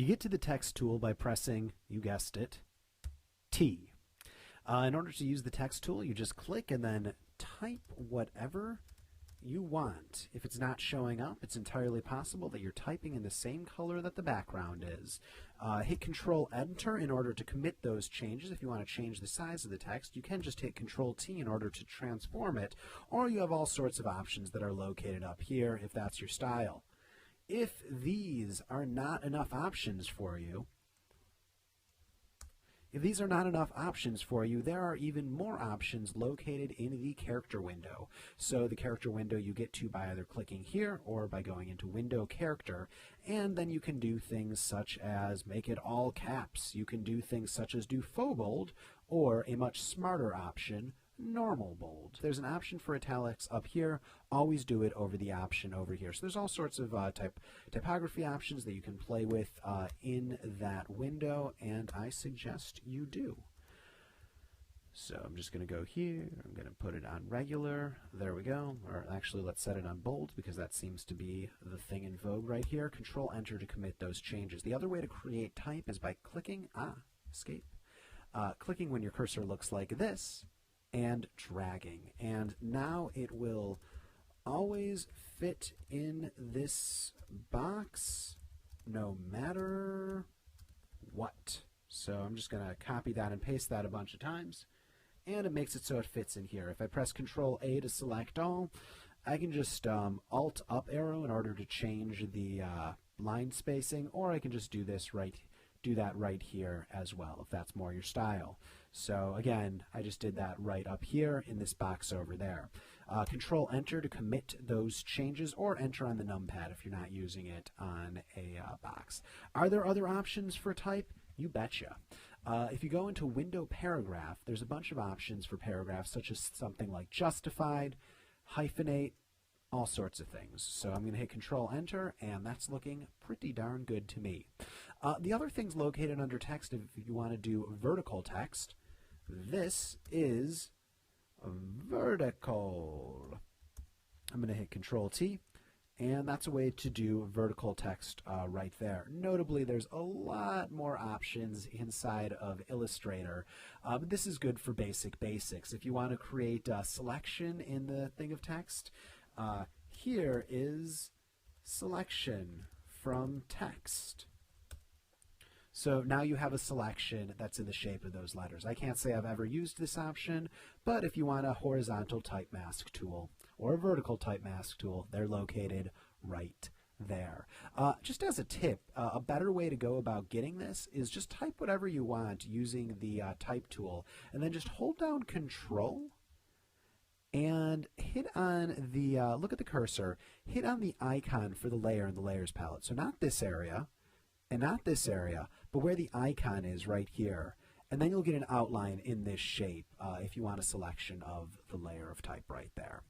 You get to the text tool by pressing, you guessed it, T. In order to use the text tool, you just click and then type whatever you want. If it's not showing up, it's entirely possible that you're typing in the same color that the background is. Hit Control Enter in order to commit those changes. If you want to change the size of the text, you can just hit Control T in order to transform it, or you have all sorts of options that are located up here if that's your style. If these are not enough options for you, there are even more options located in the character window. So the character window you get to by either clicking here or by going into Window Character, and then you can do things such as make it all caps. You can do things such as do faux bold, or a much smarter option, normal bold. There's an option for italics up here. Always do it over the option over here. So there's all sorts of typography options that you can play with in that window, and I suggest you do. So I'm just going to go here. I'm going to put it on regular. There we go. Or actually, let's set it on bold because that seems to be the thing in vogue right here. Control Enter to commit those changes. The other way to create type is by clicking, escape, clicking when your cursor looks like this, and dragging, and now it will always fit in this box no matter what. So I'm just going to copy that and paste that a bunch of times, and it makes it so it fits in here. If I press Control A to select all, I can just Alt up arrow in order to change the line spacing, or I can just do that right here as well if that's more your style. So again, I just did that right up here in this box over there. Control Enter to commit those changes, or enter on the numpad if you're not using it on a box. Are there other options for type? You betcha. If you go into Window Paragraph, there's a bunch of options for paragraphs, such as something like justified, hyphenate, all sorts of things. So I'm going to hit Control Enter, and that's looking pretty darn good to me. The other things located under text, if you want to do vertical text, this is vertical. I'm going to hit Control T, and that's a way to do vertical text right there. Notably, there's a lot more options inside of Illustrator, but this is good for basics. If you want to create a selection in the thing of text, here is selection from text. So now you have a selection that's in the shape of those letters. I can't say I've ever used this option, but if you want a horizontal type mask tool or a vertical type mask tool, they're located right there. Just as a tip, a better way to go about getting this is just type whatever you want using the type tool, and then just hold down Control and hit on the, look at the cursor, hit on the icon for the layer in the layers palette. So not this area, and not this area, but where the icon is right here. And then you'll get an outline in this shape if you want a selection of the layer of type right there.